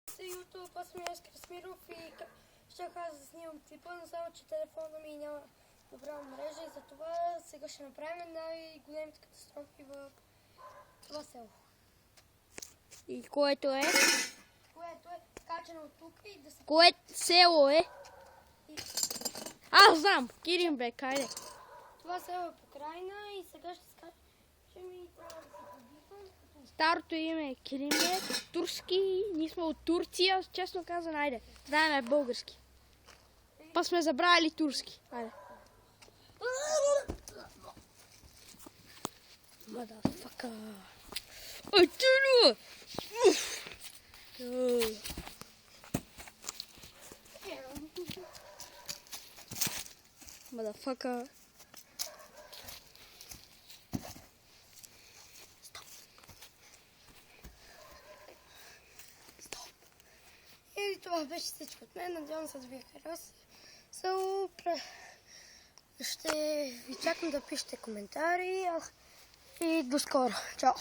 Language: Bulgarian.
YouTube, аз съм Яскар Смиров и щях аз да снимам клипа, но само че телефона ми няма добра мрежа и затова сега ще направим най-големите катастрофи в това село. И което е? Което е качено от тук и да се... Кое село е? Аз знам! Киринбек, хайде. Това село е Покрайна и сега ще скажа, че ми трябва да се побитам. Старото име е Киринбек, турски, ние сме от Турция, честно казано, айде. Знаем български. Па сме забравили турски. Айде. Motherfucker. Ай, тюлю! Motherfucker. И това беше всичко от мен. Надявам се да ви е харесало. Ще ви чакам да пишете коментари и до скоро. Чао!